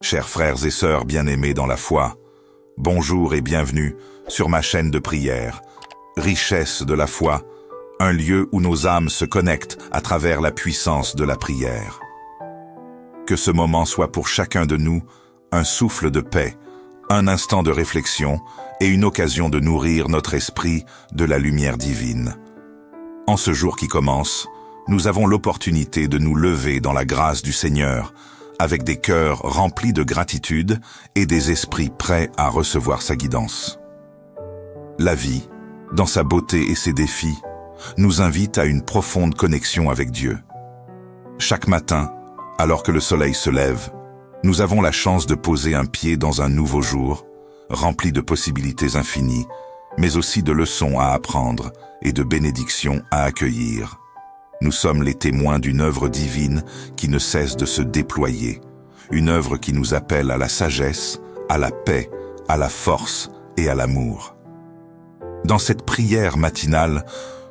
Chers frères et sœurs bien-aimés dans la foi, bonjour et bienvenue sur ma chaîne de prière, Richesse de la foi, un lieu où nos âmes se connectent à travers la puissance de la prière. Que ce moment soit pour chacun de nous un souffle de paix, un instant de réflexion et une occasion de nourrir notre esprit de la lumière divine. En ce jour qui commence, nous avons l'opportunité de nous lever dans la grâce du Seigneur, avec des cœurs remplis de gratitude et des esprits prêts à recevoir sa guidance. La vie, dans sa beauté et ses défis, nous invite à une profonde connexion avec Dieu. Chaque matin, alors que le soleil se lève, nous avons la chance de poser un pied dans un nouveau jour, rempli de possibilités infinies, mais aussi de leçons à apprendre et de bénédictions à accueillir. Nous sommes les témoins d'une œuvre divine qui ne cesse de se déployer, une œuvre qui nous appelle à la sagesse, à la paix, à la force et à l'amour. Dans cette prière matinale,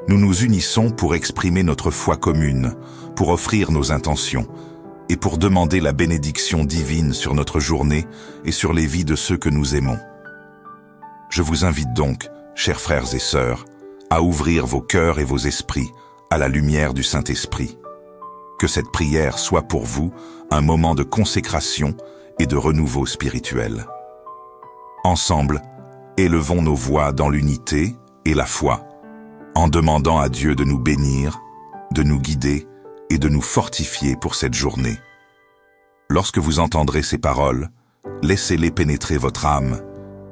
nous nous unissons pour exprimer notre foi commune, pour offrir nos intentions et pour demander la bénédiction divine sur notre journée et sur les vies de ceux que nous aimons. Je vous invite donc, chers frères et sœurs, à ouvrir vos cœurs et vos esprits à la lumière du Saint-Esprit. Que cette prière soit pour vous un moment de consécration et de renouveau spirituel. Ensemble, élevons nos voix dans l'unité et la foi, en demandant à Dieu de nous bénir, de nous guider et de nous fortifier pour cette journée. Lorsque vous entendrez ces paroles, laissez-les pénétrer votre âme,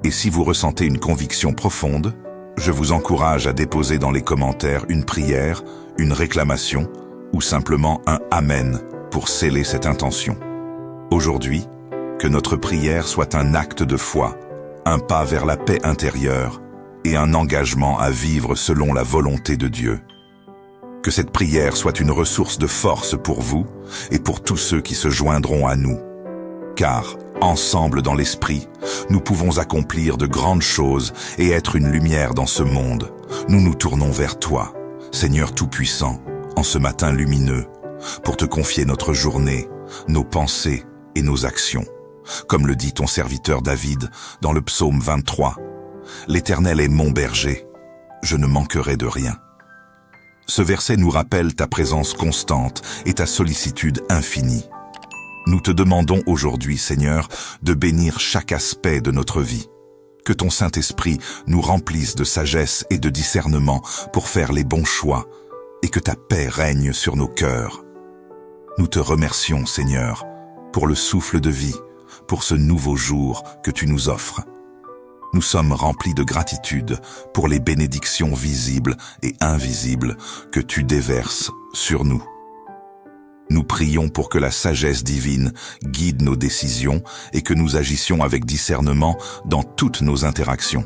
et si vous ressentez une conviction profonde, je vous encourage à déposer dans les commentaires une prière, une réclamation ou simplement un « Amen » pour sceller cette intention. Aujourd'hui, que notre prière soit un acte de foi, un pas vers la paix intérieure et un engagement à vivre selon la volonté de Dieu. Que cette prière soit une ressource de force pour vous et pour tous ceux qui se joindront à nous. Car, ensemble dans l'esprit, nous pouvons accomplir de grandes choses et être une lumière dans ce monde. Nous nous tournons vers toi, Seigneur Tout-Puissant, en ce matin lumineux, pour te confier notre journée, nos pensées et nos actions. Comme le dit ton serviteur David dans le psaume 23, « L'Éternel est mon berger, je ne manquerai de rien ». Ce verset nous rappelle ta présence constante et ta sollicitude infinie. Nous te demandons aujourd'hui, Seigneur, de bénir chaque aspect de notre vie. Que ton Saint-Esprit nous remplisse de sagesse et de discernement pour faire les bons choix et que ta paix règne sur nos cœurs. Nous te remercions, Seigneur, pour le souffle de vie, pour ce nouveau jour que tu nous offres. Nous sommes remplis de gratitude pour les bénédictions visibles et invisibles que tu déverses sur nous. Nous prions pour que la sagesse divine guide nos décisions et que nous agissions avec discernement dans toutes nos interactions.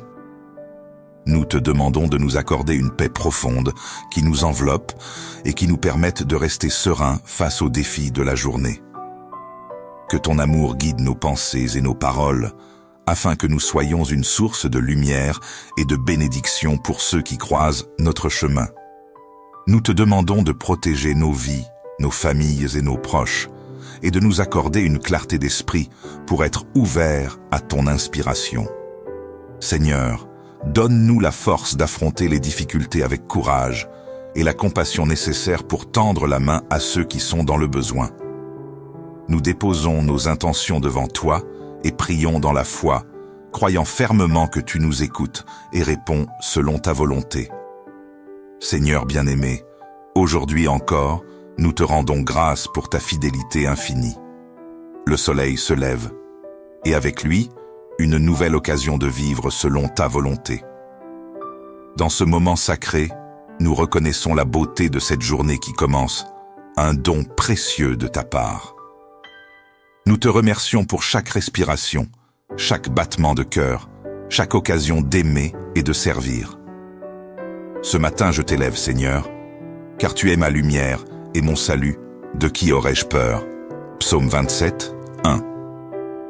Nous te demandons de nous accorder une paix profonde qui nous enveloppe et qui nous permette de rester sereins face aux défis de la journée. Que ton amour guide nos pensées et nos paroles, afin que nous soyons une source de lumière et de bénédiction pour ceux qui croisent notre chemin. Nous te demandons de protéger nos vies, nos familles et nos proches, et de nous accorder une clarté d'esprit pour être ouverts à ton inspiration. Seigneur, donne-nous la force d'affronter les difficultés avec courage et la compassion nécessaire pour tendre la main à ceux qui sont dans le besoin. Nous déposons nos intentions devant toi et prions dans la foi, croyant fermement que tu nous écoutes et réponds selon ta volonté. Seigneur bien-aimé, aujourd'hui encore, nous te rendons grâce pour ta fidélité infinie. Le soleil se lève, et avec lui, une nouvelle occasion de vivre selon ta volonté. Dans ce moment sacré, nous reconnaissons la beauté de cette journée qui commence, un don précieux de ta part. Nous te remercions pour chaque respiration, chaque battement de cœur, chaque occasion d'aimer et de servir. Ce matin, je t'élève, Seigneur, car tu es ma lumière et mon salut, de qui aurais-je peur? Psaume 27, 1.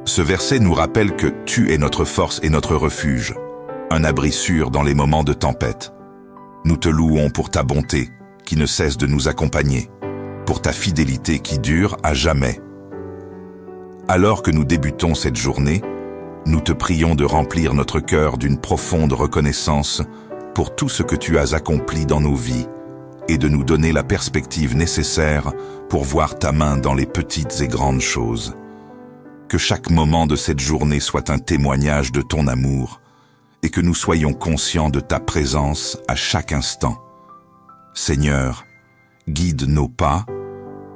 Ce verset nous rappelle que tu es notre force et notre refuge, un abri sûr dans les moments de tempête. Nous te louons pour ta bonté, qui ne cesse de nous accompagner, pour ta fidélité qui dure à jamais. Alors que nous débutons cette journée, nous te prions de remplir notre cœur d'une profonde reconnaissance pour tout ce que tu as accompli dans nos vies et de nous donner la perspective nécessaire pour voir ta main dans les petites et grandes choses. Que chaque moment de cette journée soit un témoignage de ton amour et que nous soyons conscients de ta présence à chaque instant. Seigneur, guide nos pas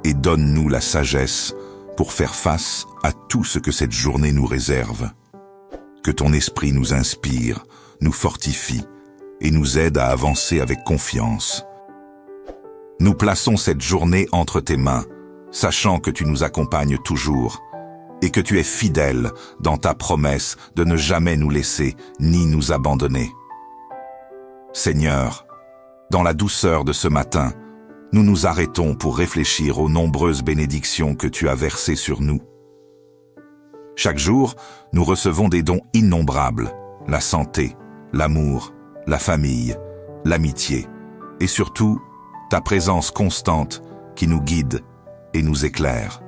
et donne-nous la sagesse pour faire face à tout ce que cette journée nous réserve. Que ton esprit nous inspire, nous fortifie et nous aide à avancer avec confiance. Nous plaçons cette journée entre tes mains, sachant que tu nous accompagnes toujours et que tu es fidèle dans ta promesse de ne jamais nous laisser ni nous abandonner. Seigneur, dans la douceur de ce matin, nous nous arrêtons pour réfléchir aux nombreuses bénédictions que tu as versées sur nous. Chaque jour, nous recevons des dons innombrables, la santé, l'amour, la famille, l'amitié et surtout ta présence constante qui nous guide et nous éclaire.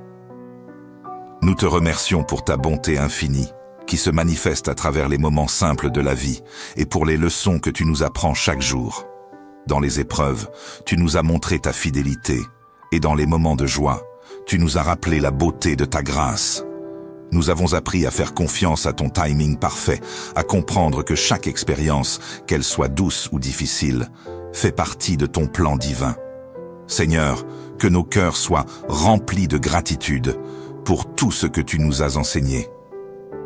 Nous te remercions pour ta bonté infinie qui se manifeste à travers les moments simples de la vie et pour les leçons que tu nous apprends chaque jour. Dans les épreuves, tu nous as montré ta fidélité et dans les moments de joie, tu nous as rappelé la beauté de ta grâce. Nous avons appris à faire confiance à ton timing parfait, à comprendre que chaque expérience, qu'elle soit douce ou difficile, fait partie de ton plan divin. Seigneur, que nos cœurs soient remplis de gratitude pour tout ce que tu nous as enseigné.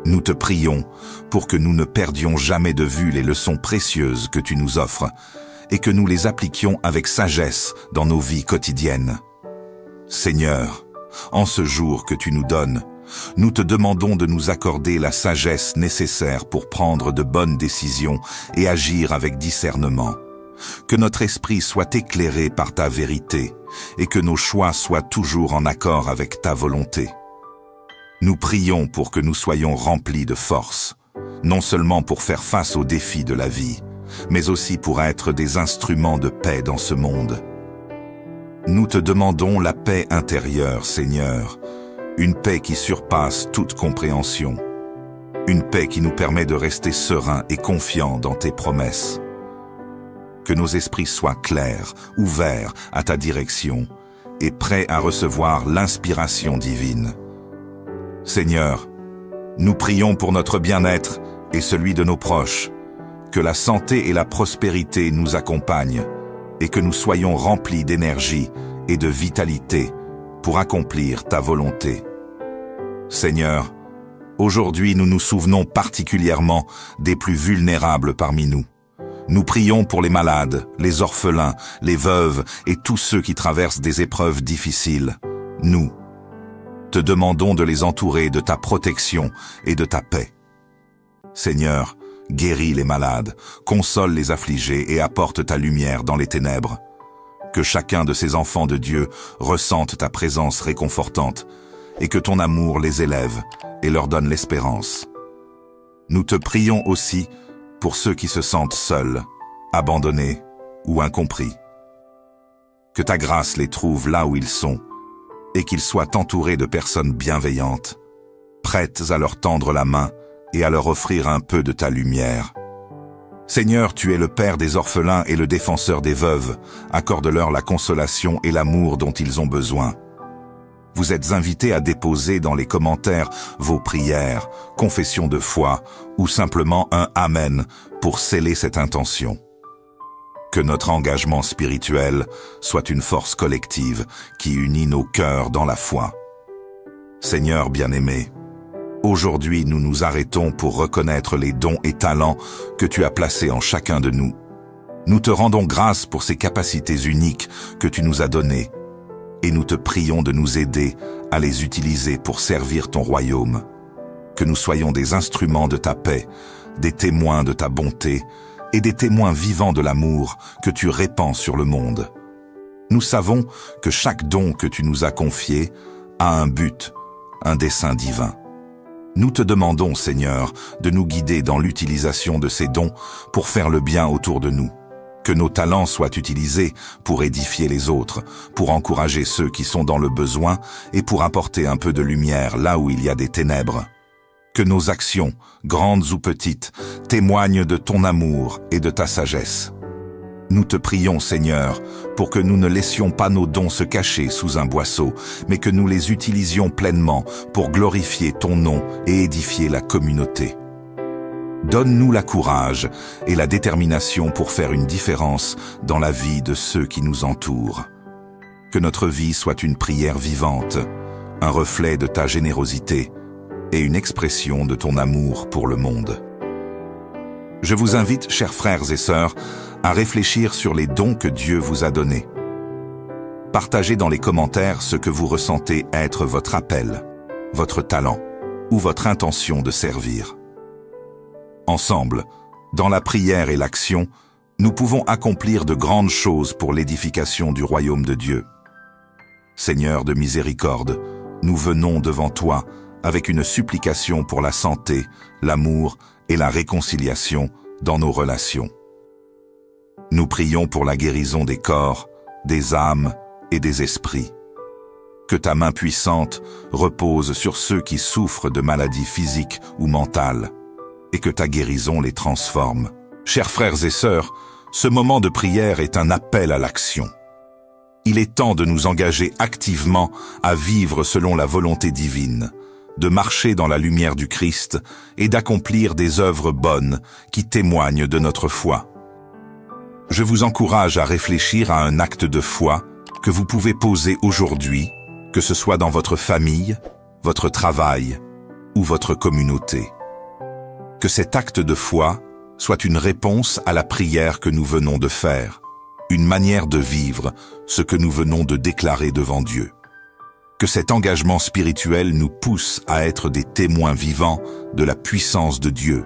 Nous te prions pour que nous ne perdions jamais de vue les leçons précieuses que tu nous offres et que nous les appliquions avec sagesse dans nos vies quotidiennes. Seigneur, en ce jour que tu nous donnes, nous te demandons de nous accorder la sagesse nécessaire pour prendre de bonnes décisions et agir avec discernement. Que notre esprit soit éclairé par ta vérité et que nos choix soient toujours en accord avec ta volonté. Nous prions pour que nous soyons remplis de force, non seulement pour faire face aux défis de la vie, mais aussi pour être des instruments de paix dans ce monde. Nous te demandons la paix intérieure, Seigneur, une paix qui surpasse toute compréhension, une paix qui nous permet de rester sereins et confiants dans tes promesses. Que nos esprits soient clairs, ouverts à ta direction et prêts à recevoir l'inspiration divine. Seigneur, nous prions pour notre bien-être et celui de nos proches, que la santé et la prospérité nous accompagnent et que nous soyons remplis d'énergie et de vitalité pour accomplir ta volonté. Seigneur, aujourd'hui nous nous souvenons particulièrement des plus vulnérables parmi nous. Nous prions pour les malades, les orphelins, les veuves et tous ceux qui traversent des épreuves difficiles. Nous te demandons de les entourer de ta protection et de ta paix. Seigneur, guéris les malades, console les affligés et apporte ta lumière dans les ténèbres. Que chacun de ces enfants de Dieu ressente ta présence réconfortante et que ton amour les élève et leur donne l'espérance. Nous te prions aussi pour ceux qui se sentent seuls, abandonnés ou incompris. Que ta grâce les trouve là où ils sont et qu'ils soient entourés de personnes bienveillantes, prêtes à leur tendre la main et à leur offrir un peu de ta lumière. Seigneur, tu es le Père des orphelins et le défenseur des veuves. Accorde-leur la consolation et l'amour dont ils ont besoin. Vous êtes invités à déposer dans les commentaires vos prières, confessions de foi ou simplement un Amen pour sceller cette intention. Que notre engagement spirituel soit une force collective qui unit nos cœurs dans la foi. Seigneur bien-aimé, aujourd'hui nous nous arrêtons pour reconnaître les dons et talents que tu as placés en chacun de nous. Nous te rendons grâce pour ces capacités uniques que tu nous as données et nous te prions de nous aider à les utiliser pour servir ton royaume. Que nous soyons des instruments de ta paix, des témoins de ta bonté et des témoins vivants de l'amour que tu répands sur le monde. Nous savons que chaque don que tu nous as confié a un but, un dessein divin. Nous te demandons, Seigneur, de nous guider dans l'utilisation de ces dons pour faire le bien autour de nous. Que nos talents soient utilisés pour édifier les autres, pour encourager ceux qui sont dans le besoin et pour apporter un peu de lumière là où il y a des ténèbres. Que nos actions, grandes ou petites, témoignent de ton amour et de ta sagesse. Nous te prions, Seigneur, pour que nous ne laissions pas nos dons se cacher sous un boisseau, mais que nous les utilisions pleinement pour glorifier ton nom et édifier la communauté. Donne-nous la courage et la détermination pour faire une différence dans la vie de ceux qui nous entourent. Que notre vie soit une prière vivante, un reflet de ta générosité et une expression de ton amour pour le monde. Je vous invite, chers frères et sœurs, à réfléchir sur les dons que Dieu vous a donnés. Partagez dans les commentaires ce que vous ressentez être votre appel, votre talent ou votre intention de servir. Ensemble, dans la prière et l'action, nous pouvons accomplir de grandes choses pour l'édification du royaume de Dieu. Seigneur de miséricorde, nous venons devant toi avec une supplication pour la santé, l'amour et la réconciliation dans nos relations. Nous prions pour la guérison des corps, des âmes et des esprits. Que ta main puissante repose sur ceux qui souffrent de maladies physiques ou mentales, et que ta guérison les transforme. Chers frères et sœurs, ce moment de prière est un appel à l'action. Il est temps de nous engager activement à vivre selon la volonté divine, de marcher dans la lumière du Christ et d'accomplir des œuvres bonnes qui témoignent de notre foi. Je vous encourage à réfléchir à un acte de foi que vous pouvez poser aujourd'hui, que ce soit dans votre famille, votre travail ou votre communauté. Que cet acte de foi soit une réponse à la prière que nous venons de faire, une manière de vivre ce que nous venons de déclarer devant Dieu. Que cet engagement spirituel nous pousse à être des témoins vivants de la puissance de Dieu,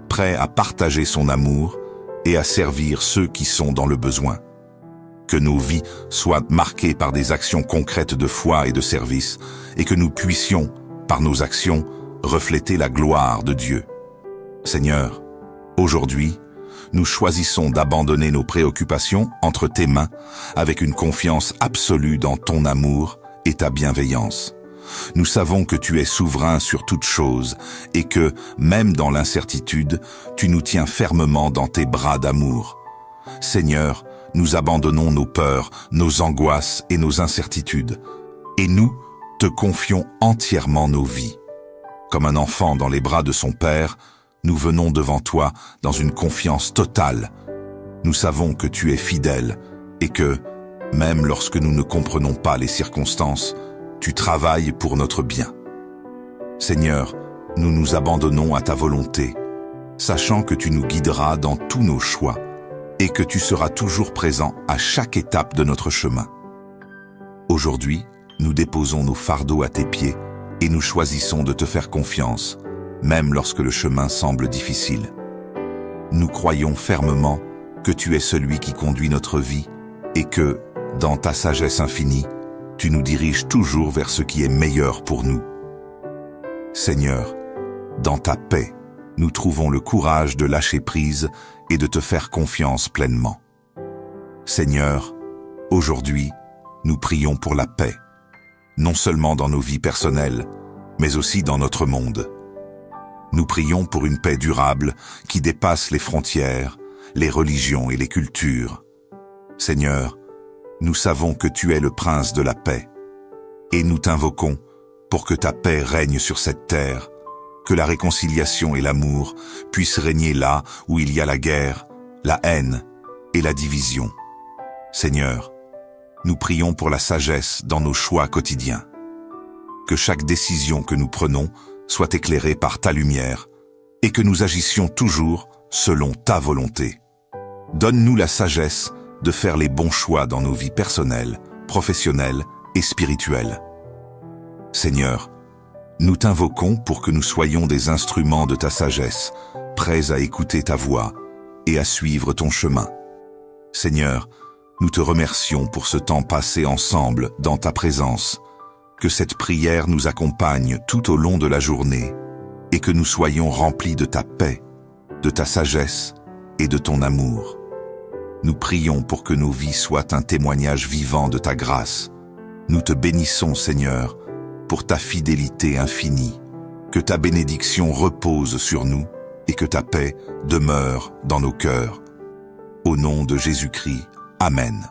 prêts à partager son amour et à servir ceux qui sont dans le besoin. Que nos vies soient marquées par des actions concrètes de foi et de service, et que nous puissions, par nos actions, refléter la gloire de Dieu. Seigneur, aujourd'hui, nous choisissons d'abandonner nos préoccupations entre tes mains avec une confiance absolue dans ton amour et ta bienveillance. Nous savons que tu es souverain sur toutes choses et que, même dans l'incertitude, tu nous tiens fermement dans tes bras d'amour. Seigneur, nous abandonnons nos peurs, nos angoisses et nos incertitudes, et nous te confions entièrement nos vies. Comme un enfant dans les bras de son Père, nous venons devant toi dans une confiance totale. Nous savons que tu es fidèle et que, même lorsque nous ne comprenons pas les circonstances, tu travailles pour notre bien. Seigneur, nous nous abandonnons à ta volonté, sachant que tu nous guideras dans tous nos choix et que tu seras toujours présent à chaque étape de notre chemin. Aujourd'hui, nous déposons nos fardeaux à tes pieds et nous choisissons de te faire confiance, même lorsque le chemin semble difficile. Nous croyons fermement que tu es celui qui conduit notre vie et que, dans ta sagesse infinie, tu nous diriges toujours vers ce qui est meilleur pour nous. Seigneur, dans ta paix, nous trouvons le courage de lâcher prise et de te faire confiance pleinement. Seigneur, aujourd'hui, nous prions pour la paix, non seulement dans nos vies personnelles, mais aussi dans notre monde. Nous prions pour une paix durable qui dépasse les frontières, les religions et les cultures. Seigneur, nous savons que tu es le prince de la paix, et nous t'invoquons pour que ta paix règne sur cette terre, que la réconciliation et l'amour puissent régner là où il y a la guerre, la haine et la division. Seigneur, nous prions pour la sagesse dans nos choix quotidiens. Que chaque décision que nous prenons soit éclairée par ta lumière et que nous agissions toujours selon ta volonté. Donne-nous la sagesse de faire les bons choix dans nos vies personnelles, professionnelles et spirituelles. Seigneur, nous t'invoquons pour que nous soyons des instruments de ta sagesse, prêts à écouter ta voix et à suivre ton chemin. Seigneur, nous te remercions pour ce temps passé ensemble dans ta présence, que cette prière nous accompagne tout au long de la journée et que nous soyons remplis de ta paix, de ta sagesse et de ton amour. Nous prions pour que nos vies soient un témoignage vivant de ta grâce. Nous te bénissons, Seigneur, pour ta fidélité infinie. Que ta bénédiction repose sur nous et que ta paix demeure dans nos cœurs. Au nom de Jésus-Christ, Amen.